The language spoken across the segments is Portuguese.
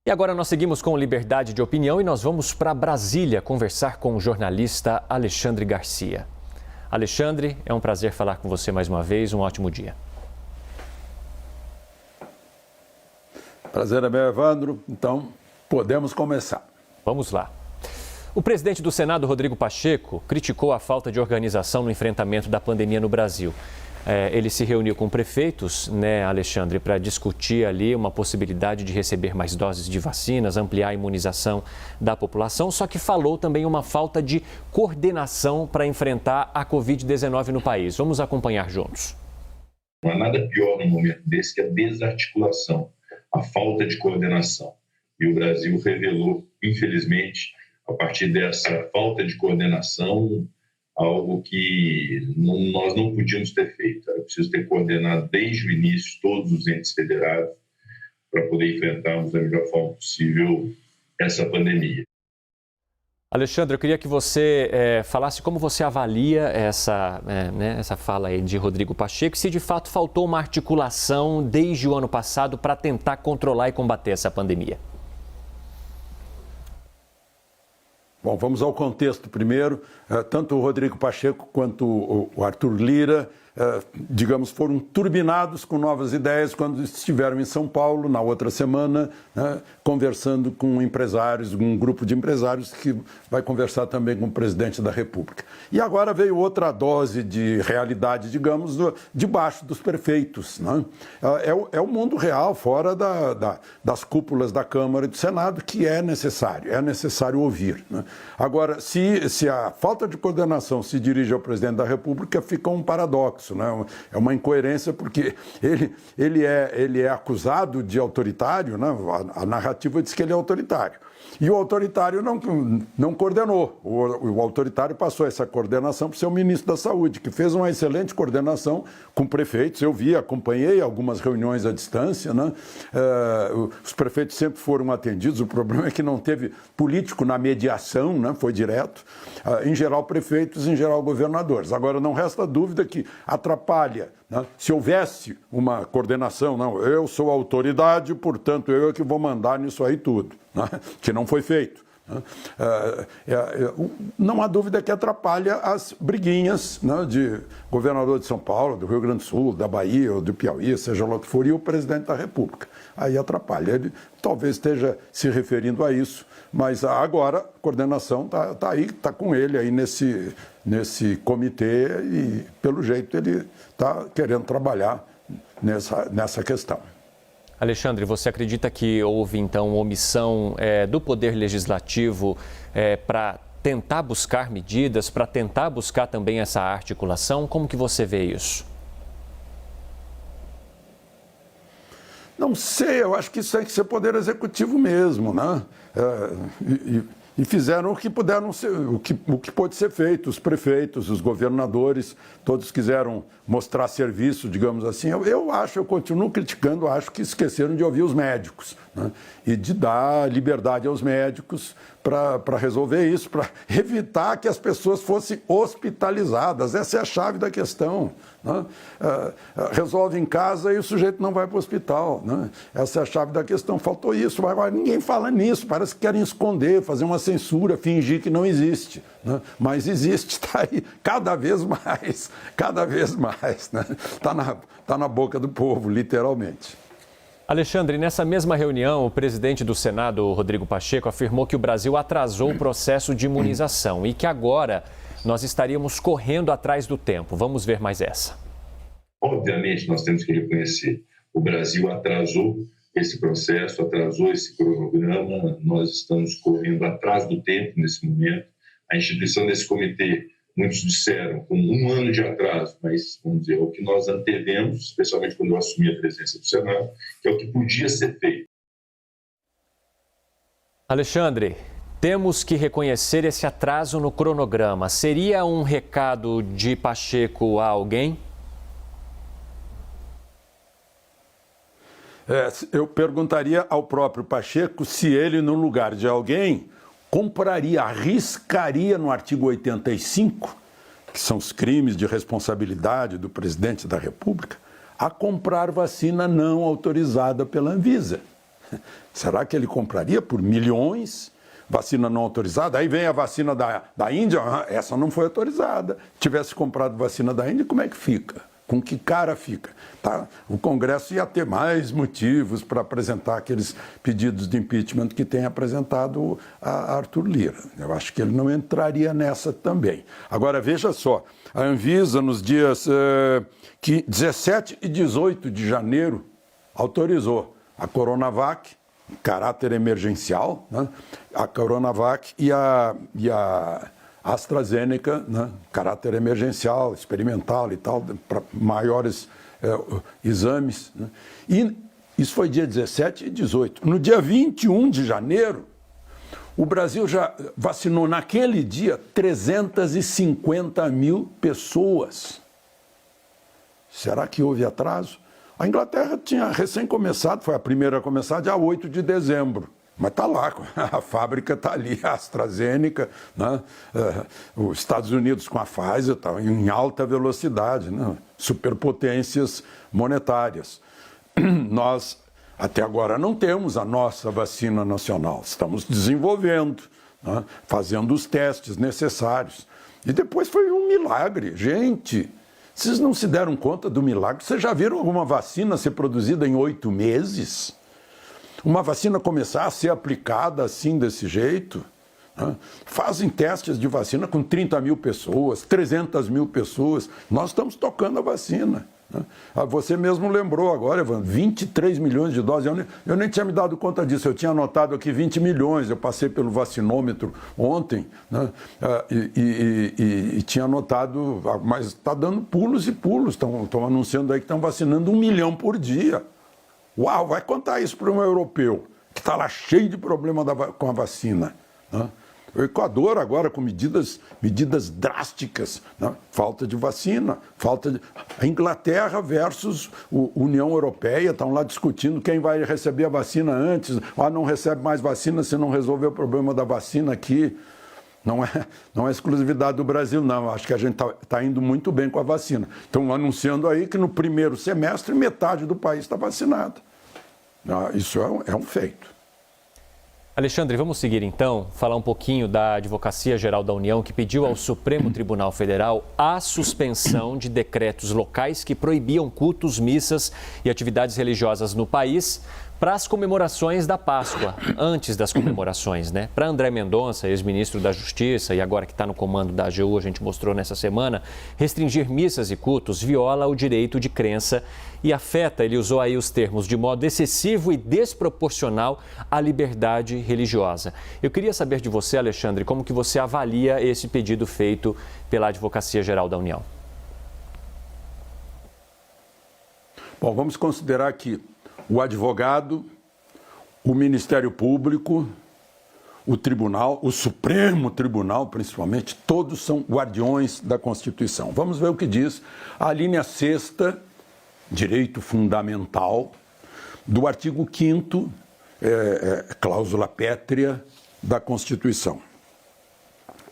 E agora nós seguimos com liberdade de opinião e nós vamos para Brasília conversar com o jornalista Alexandre Garcia. Alexandre, é um prazer falar com você mais uma vez, um ótimo dia. Prazer é meu, Evandro. Então, podemos começar. Vamos lá. O presidente do Senado, Rodrigo Pacheco, criticou a falta de organização no enfrentamento da pandemia no Brasil. Ele se reuniu com prefeitos, Alexandre, para discutir ali uma possibilidade de receber mais doses de vacinas, ampliar a imunização da população, só que falou também uma falta de coordenação para enfrentar a Covid-19 no país. Vamos acompanhar juntos. Não há nada pior num momento desse que a desarticulação, a falta de coordenação. E o Brasil revelou, infelizmente, a partir dessa falta de coordenação, algo que nós não podíamos ter feito. Era preciso ter coordenado desde o início todos os entes federados para poder enfrentarmos da melhor forma possível essa pandemia. Alexandre, eu queria que você falasse como você avalia essa fala aí de Rodrigo Pacheco, se de fato faltou uma articulação desde o ano passado para tentar controlar e combater essa pandemia. Bom, vamos ao contexto primeiro. Tanto o Rodrigo Pacheco quanto o Arthur Lira, digamos, foram turbinados com novas ideias quando estiveram em São Paulo, na outra semana, conversando com empresários, um grupo de empresários que vai conversar também com o presidente da República. E agora veio outra dose de realidade, digamos, debaixo dos prefeitos. É o mundo real, fora das cúpulas da Câmara e do Senado, que é necessário ouvir. Agora, se a falta de coordenação se dirige ao presidente da República, fica um paradoxo. É uma incoerência, porque ele é acusado de autoritário, a narrativa diz que ele é autoritário. E o autoritário não coordenou. O autoritário passou essa coordenação para o seu ministro da Saúde, que fez uma excelente coordenação com prefeitos. Eu acompanhei algumas reuniões à distância. Os prefeitos sempre foram atendidos. O problema é que não teve político na mediação, foi direto. Em geral, prefeitos, em geral, governadores. Agora, não resta dúvida que atrapalha. Se houvesse uma coordenação, eu sou a autoridade, portanto, eu é que vou mandar nisso aí tudo, que não foi feito. Não há dúvida que atrapalha as briguinhas de governador de São Paulo, do Rio Grande do Sul, da Bahia ou do Piauí, seja lá o que for, e o presidente da República. Aí atrapalha. Ele talvez esteja se referindo a isso, mas agora a coordenação está aí, está com ele aí nesse comitê e, pelo jeito, ele está querendo trabalhar nessa questão. Alexandre, você acredita que houve, então, omissão do Poder Legislativo para tentar buscar medidas, para tentar buscar também essa articulação? Como que você vê isso? Não sei, eu acho que isso tem que ser Poder Executivo mesmo, E fizeram o que puderam ser, o que pôde ser feito. Os prefeitos, os governadores, todos quiseram mostrar serviço, digamos assim. Eu continuo criticando, acho que esqueceram de ouvir os médicos, e de dar liberdade aos médicos para resolver isso, para evitar que as pessoas fossem hospitalizadas. Essa é a chave da questão. Resolve em casa e o sujeito não vai para o hospital. Essa é a chave da questão. Faltou isso. Ninguém fala nisso. Parece que querem esconder, fazer uma censura, fingir que não existe. Mas existe, está aí cada vez mais. Está na boca do povo, literalmente. Alexandre, nessa mesma reunião, o presidente do Senado, Rodrigo Pacheco, afirmou que o Brasil atrasou o processo de imunização e que agora nós estaríamos correndo atrás do tempo. Vamos ver mais essa. Obviamente, nós temos que reconhecer, o Brasil atrasou esse processo, atrasou esse cronograma, nós estamos correndo atrás do tempo nesse momento. A instituição desse comitê, muitos disseram, com 1 ano de atraso, mas, vamos dizer, é o que nós antevemos, especialmente quando eu assumi a presidência do Senado, que é o que podia ser feito. Alexandre, temos que reconhecer esse atraso no cronograma. Seria um recado de Pacheco a alguém? Eu perguntaria ao próprio Pacheco se ele, no lugar de alguém, arriscaria no artigo 85, que são os crimes de responsabilidade do presidente da República, a comprar vacina não autorizada pela Anvisa. Será que ele compraria por milhões? Vacina não autorizada? Aí vem a vacina da Índia, essa não foi autorizada. Tivesse comprado vacina da Índia, como é que fica? Com que cara fica? Tá? O Congresso ia ter mais motivos para apresentar aqueles pedidos de impeachment que tem apresentado a Arthur Lira. Eu acho que ele não entraria nessa também. Agora, veja só, a Anvisa, nos dias 17 e 18 de janeiro, autorizou a Coronavac, em caráter emergencial, né? A Coronavac e a AstraZeneca, né? Caráter emergencial, experimental e tal, para maiores exames. Né? E isso foi dia 17 e 18. No dia 21 de janeiro, o Brasil já vacinou naquele dia 350 mil pessoas. Será que houve atraso? A Inglaterra tinha recém começado, foi a primeira a começar, dia 8 de dezembro. Mas está lá, a fábrica está ali, a AstraZeneca, né? Os Estados Unidos com a Pfizer estão em alta velocidade, né? Superpotências monetárias. Nós, até agora, não temos a nossa vacina nacional, estamos desenvolvendo, né? Fazendo os testes necessários. E depois foi um milagre, gente. Vocês não se deram conta do milagre? Vocês já viram alguma vacina ser produzida em 8 meses? Uma vacina começar a ser aplicada assim, desse jeito? Né? Fazem testes de vacina com 30 mil pessoas, 300 mil pessoas. Nós estamos tocando a vacina. Né? Você mesmo lembrou agora, Evandro, 23 milhões de doses. Eu nem tinha me dado conta disso. Eu tinha anotado aqui 20 milhões. Eu passei pelo vacinômetro ontem, né? E tinha anotado, mas está dando pulos e pulos. Estão anunciando aí que estão vacinando 1 milhão por dia. Uau, vai contar isso para um europeu, que está lá cheio de problema com a vacina. Né? O Equador agora com medidas drásticas, né? Falta de vacina, A Inglaterra versus a União Europeia, estão lá discutindo quem vai receber a vacina antes. Não recebe mais vacina se não resolver o problema da vacina aqui. Não é exclusividade do Brasil, não. Acho que a gente está indo muito bem com a vacina. Estão anunciando aí que no primeiro semestre metade do país está vacinada. Isso é um feito. Alexandre, vamos seguir então, falar um pouquinho da Advocacia Geral da União, que pediu ao Supremo Tribunal Federal a suspensão de decretos locais que proibiam cultos, missas e atividades religiosas no país para as comemorações da Páscoa, antes das comemorações, né? Para André Mendonça, ex-ministro da Justiça e agora que está no comando da AGU, a gente mostrou nessa semana, restringir missas e cultos viola o direito de crença e afeta, ele usou aí os termos, de modo excessivo e desproporcional à liberdade religiosa. Eu queria saber de você, Alexandre, como que você avalia esse pedido feito pela Advocacia Geral da União? Bom, vamos considerar que o advogado, o Ministério Público, o Tribunal, o Supremo Tribunal, principalmente, todos são guardiões da Constituição. Vamos ver o que diz a linha 6ª, direito fundamental, do artigo 5º, cláusula pétrea da Constituição.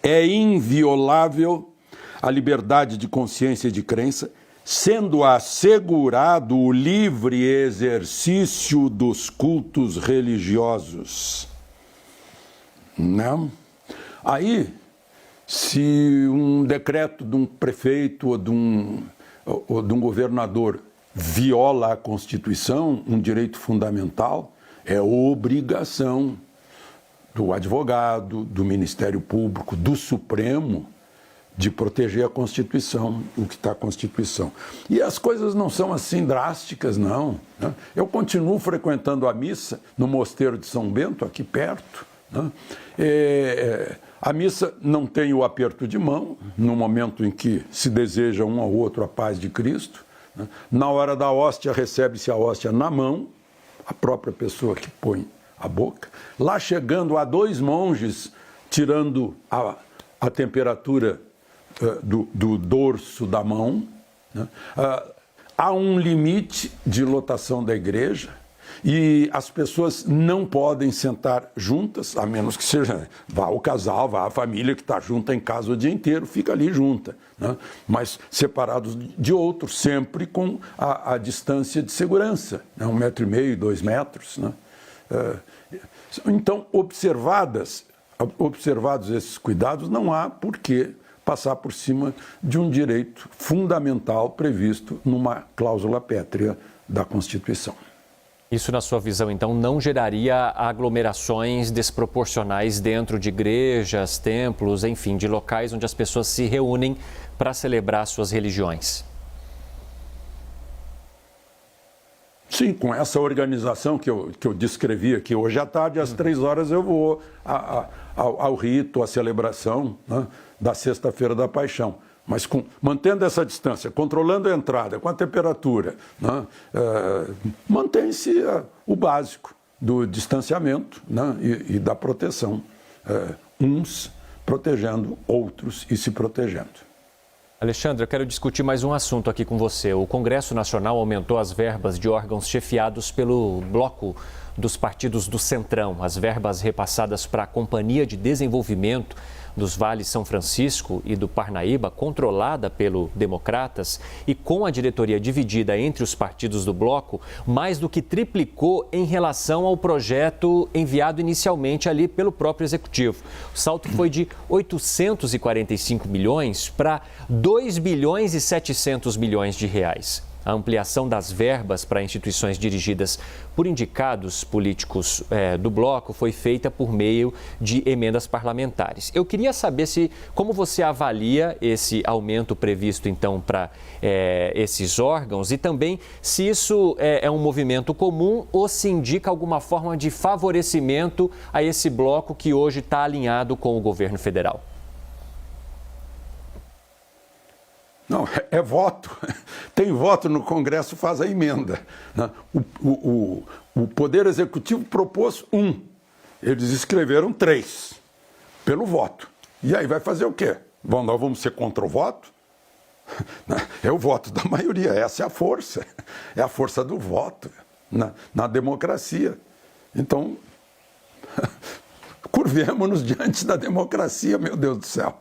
É inviolável a liberdade de consciência e de crença, sendo assegurado o livre exercício dos cultos religiosos. Não? Aí, se um decreto de um prefeito ou de um governador viola a Constituição, um direito fundamental, é obrigação do advogado, do Ministério Público, do Supremo, de proteger a Constituição, o que está a Constituição. E as coisas não são assim drásticas, não. Né? Eu continuo frequentando a missa no Mosteiro de São Bento, aqui perto. Né? A missa não tem o aperto de mão, no momento em que se deseja um ao outro a paz de Cristo. Né? Na hora da hóstia, recebe-se a hóstia na mão, a própria pessoa que põe a boca. Lá chegando, há 2 monges tirando a temperatura do dorso da mão, né? Há um limite de lotação da igreja e as pessoas não podem sentar juntas, a menos que seja, vá o casal, vá a família que está junta em casa o dia inteiro, fica ali junta, né? Mas separados de outros, sempre com a distância de segurança, né? 1,5 metros, 2 metros, né? Então, observados esses cuidados, não há por que passar por cima de um direito fundamental previsto numa cláusula pétrea da Constituição. Isso, na sua visão, então, não geraria aglomerações desproporcionais dentro de igrejas, templos, enfim, de locais onde as pessoas se reúnem para celebrar suas religiões? Sim, com essa organização que eu descrevi aqui, hoje à tarde, às 3 horas, eu vou ao rito, à celebração, né, da Sexta-feira da Paixão. Mas mantendo essa distância, controlando a entrada com a temperatura, né, mantém-se o básico do distanciamento, né, e da proteção. Uns protegendo outros e se protegendo. Alexandre, eu quero discutir mais um assunto aqui com você. O Congresso Nacional aumentou as verbas de órgãos chefiados pelo bloco dos partidos do Centrão. As verbas repassadas para a Companhia de Desenvolvimento dos Vales São Francisco e do Parnaíba, controlada pelo Democratas e com a diretoria dividida entre os partidos do bloco, mais do que triplicou em relação ao projeto enviado inicialmente ali pelo próprio Executivo. O salto foi de 845 milhões para 2 bilhões e 700 milhões de reais. A ampliação das verbas para instituições dirigidas por indicados políticos do bloco foi feita por meio de emendas parlamentares. Eu queria saber como você avalia esse aumento previsto, então, para esses órgãos e também se isso é um movimento comum ou se indica alguma forma de favorecimento a esse bloco que hoje está alinhado com o governo federal. Não, é voto. Tem voto no Congresso, faz a emenda. O Poder Executivo propôs 1. Eles escreveram 3, pelo voto. E aí vai fazer o quê? Nós vamos ser contra o voto? É o voto da maioria, essa é a força. É a força do voto na democracia. Então, curvemos-nos diante da democracia, meu Deus do céu.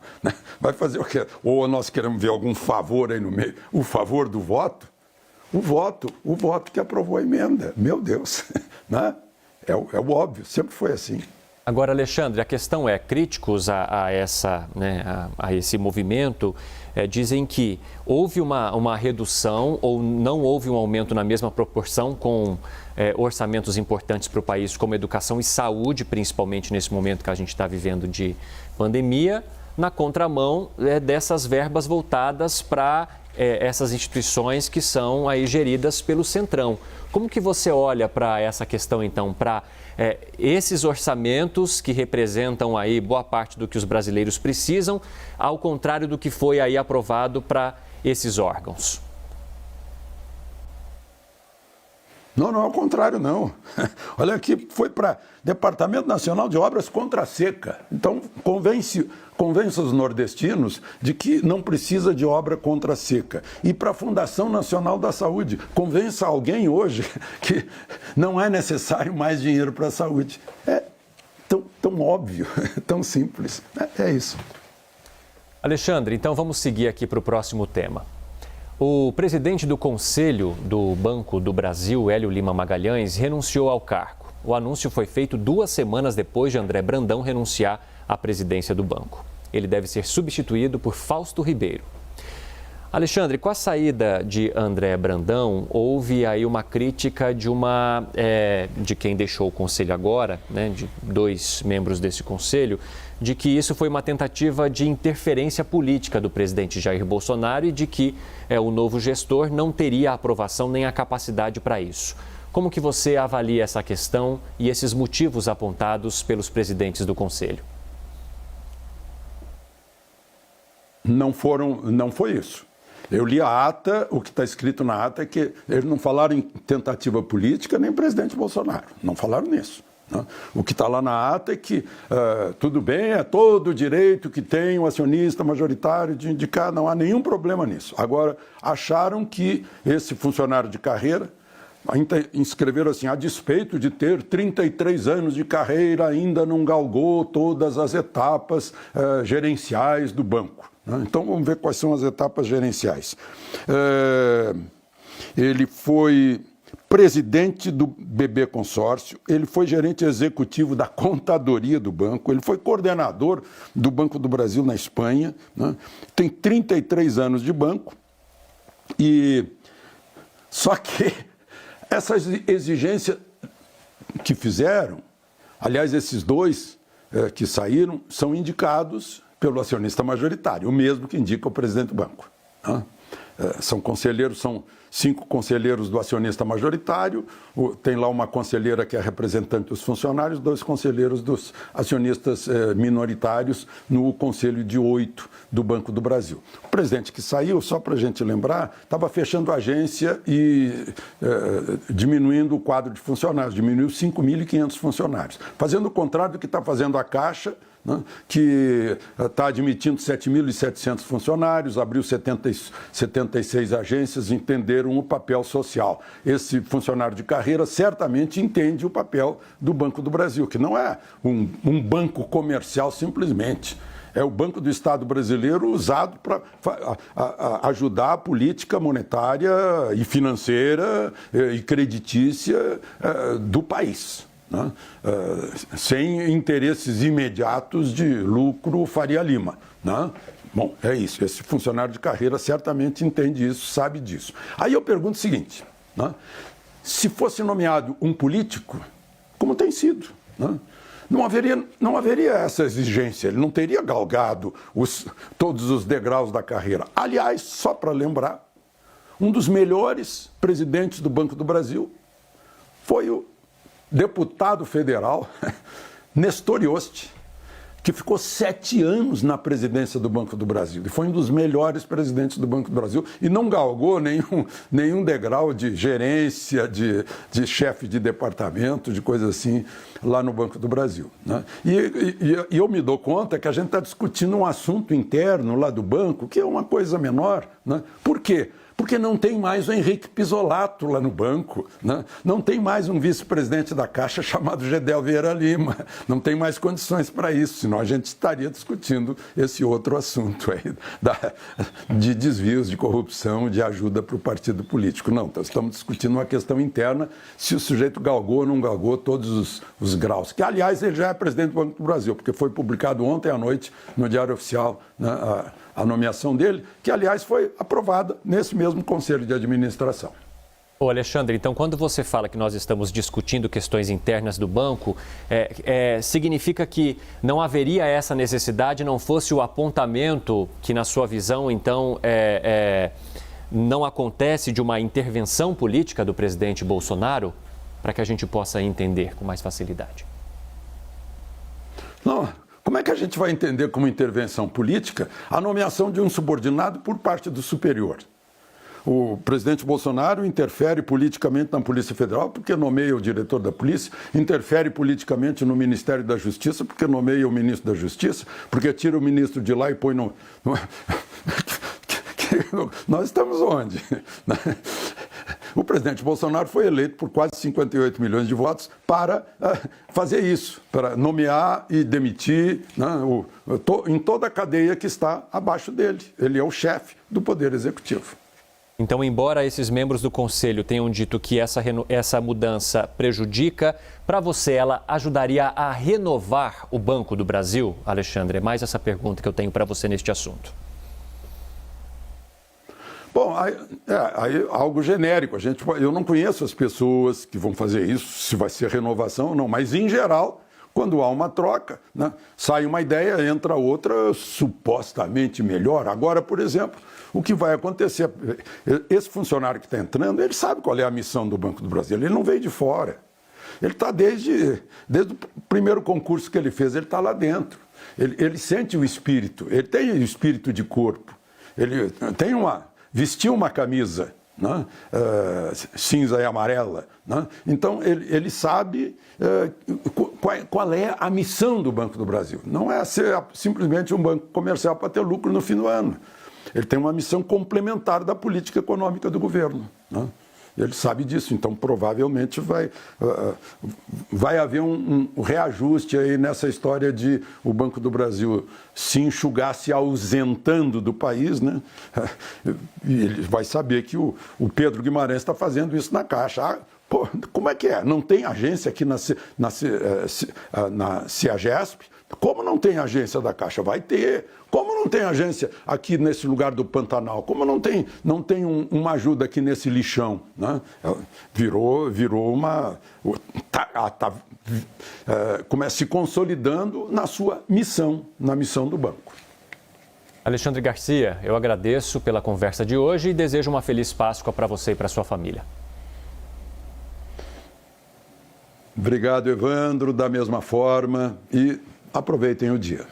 Vai fazer o quê? Ou nós queremos ver algum favor aí no meio? O favor do voto? O voto que aprovou a emenda. Meu Deus, né? É o óbvio, sempre foi assim. Agora, Alexandre, a questão é, críticos a esse movimento dizem que houve uma redução ou não houve um aumento na mesma proporção com orçamentos importantes para o país, como educação e saúde, principalmente nesse momento que a gente está vivendo de pandemia, na contramão dessas verbas voltadas para essas instituições que são aí geridas pelo Centrão. Como que você olha para essa questão, então, para esses orçamentos que representam aí boa parte do que os brasileiros precisam, ao contrário do que foi aí aprovado para esses órgãos? Não, ao contrário, não. Olha aqui, foi para Departamento Nacional de Obras contra a Seca. Então, convence os nordestinos de que não precisa de obra contra a seca. E para a Fundação Nacional da Saúde, convença alguém hoje que não é necessário mais dinheiro para a saúde. É tão óbvio, tão simples. É isso. Alexandre, então vamos seguir aqui para o próximo tema. O presidente do Conselho do Banco do Brasil, Hélio Lima Magalhães, renunciou ao cargo. O anúncio foi feito 2 semanas depois de André Brandão renunciar à presidência do banco. Ele deve ser substituído por Fausto Ribeiro. Alexandre, com a saída de André Brandão, houve aí uma crítica de quem deixou o conselho agora, né, de 2 membros desse conselho, de que isso foi uma tentativa de interferência política do presidente Jair Bolsonaro e de que o novo gestor não teria a aprovação nem a capacidade para isso. Como que você avalia essa questão e esses motivos apontados pelos presidentes do conselho? Não foi isso. Eu li a ata, o que está escrito na ata é que eles não falaram em tentativa política nem presidente Bolsonaro, não falaram nisso. Né? O que está lá na ata é que tudo bem, é todo o direito que tem o acionista majoritário de indicar, não há nenhum problema nisso. Agora, acharam que esse funcionário de carreira, inscreveram assim, a despeito de ter 33 anos de carreira, ainda não galgou todas as etapas gerenciais do banco. Então, vamos ver quais são as etapas gerenciais. Ele foi presidente do BB Consórcio, ele foi gerente executivo da contadoria do banco, ele foi coordenador do Banco do Brasil na Espanha, né? Tem 33 anos de banco, e só que essa exigência que fizeram, aliás, esses dois que saíram, são indicados pelo acionista majoritário, o mesmo que indica o presidente do banco, né? São conselheiros, são 5 conselheiros do acionista majoritário, tem lá uma conselheira que é representante dos funcionários, 2 conselheiros dos acionistas minoritários no conselho de 8 do Banco do Brasil. O presidente que saiu, só para a gente lembrar, estava fechando a agência e diminuindo o quadro de funcionários, diminuiu 5.500 funcionários, fazendo o contrário do que está fazendo a Caixa, né, que está admitindo 7.700 funcionários, abriu 76 agências, entenderam o papel social. Esse funcionário de carreira certamente entende o papel do Banco do Brasil, que não é um banco comercial simplesmente. É o Banco do Estado brasileiro usado para ajudar a política monetária e financeira e creditícia do país, né? Sem interesses imediatos de lucro Faria Lima, né? Bom, é isso. Esse funcionário de carreira certamente entende isso, sabe disso. Aí eu pergunto o seguinte, né? Se fosse nomeado um político, como tem sido, né? Não haveria essa exigência, ele não teria galgado todos os degraus da carreira. Aliás, só para lembrar, um dos melhores presidentes do Banco do Brasil foi o deputado federal Nestor Ioste, que ficou 7 anos na presidência do Banco do Brasil e foi um dos melhores presidentes do Banco do Brasil e não galgou nenhum degrau de gerência, de chefe de departamento, de coisa assim, lá no Banco do Brasil, né? E eu me dou conta que a gente está discutindo um assunto interno lá do banco, que é uma coisa menor, né? Por quê? Porque não tem mais o Henrique Pisolato lá no banco, né? Não tem mais um vice-presidente da Caixa chamado Gedel Vieira Lima, não tem mais condições para isso, senão a gente estaria discutindo esse outro assunto aí de desvios, de corrupção, de ajuda para o partido político. Não, então estamos discutindo uma questão interna, se o sujeito galgou ou não galgou todos os graus, que aliás ele já é presidente do Banco do Brasil, porque foi publicado ontem à noite no Diário Oficial, né, a nomeação dele, que aliás foi aprovada nesse mesmo Conselho de Administração. Ô Alexandre, então quando você fala que nós estamos discutindo questões internas do banco, significa que não haveria essa necessidade, não fosse o apontamento que na sua visão, então, não acontece de uma intervenção política do presidente Bolsonaro, para que a gente possa entender com mais facilidade? Não. Como é que a gente vai entender como intervenção política a nomeação de um subordinado por parte do superior? O presidente Bolsonaro interfere politicamente na Polícia Federal porque nomeia o diretor da polícia, interfere politicamente no Ministério da Justiça porque nomeia o ministro da Justiça, porque tira o ministro de lá e põe no... Nós estamos onde? O presidente Bolsonaro foi eleito por quase 58 milhões de votos para fazer isso, para nomear e demitir, né, em toda a cadeia que está abaixo dele. Ele é o chefe do Poder Executivo. Então, embora esses membros do Conselho tenham dito que essa mudança prejudica, para você ela ajudaria a renovar o Banco do Brasil? Alexandre, é mais essa pergunta que eu tenho para você neste assunto. Bom, aí algo genérico. Eu não conheço as pessoas que vão fazer isso, se vai ser renovação ou não, mas em geral, quando há uma troca, né, sai uma ideia, entra outra supostamente melhor. Agora, por exemplo, o que vai acontecer? Esse funcionário que está entrando, ele sabe qual é a missão do Banco do Brasil, ele não veio de fora. Ele está desde o primeiro concurso que ele fez, ele está lá dentro. Ele sente o espírito, ele tem o espírito de corpo, ele tem vestiu uma camisa, né, cinza e amarela, né? Então ele sabe qual é a missão do Banco do Brasil. Não é ser simplesmente um banco comercial para ter lucro no fim do ano. Ele tem uma missão complementar da política econômica do governo, né? Ele sabe disso, então provavelmente vai haver um reajuste aí nessa história de o Banco do Brasil se enxugar, se ausentando do país, né? E ele vai saber que o Pedro Guimarães está fazendo isso na Caixa. Pô, como é que é? Não tem agência aqui na CEAGESP? Como não tem agência da Caixa? Vai ter. Como não tem agência aqui nesse lugar do Pantanal? Como não tem uma ajuda aqui nesse lixão? Né? Virou uma... começa se consolidando na sua missão, na missão do banco. Alexandre Garcia, eu agradeço pela conversa de hoje e desejo uma feliz Páscoa para você e para sua família. Obrigado, Evandro, da mesma forma, e aproveitem o dia.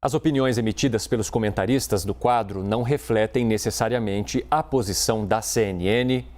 As opiniões emitidas pelos comentaristas do quadro não refletem necessariamente a posição da CNN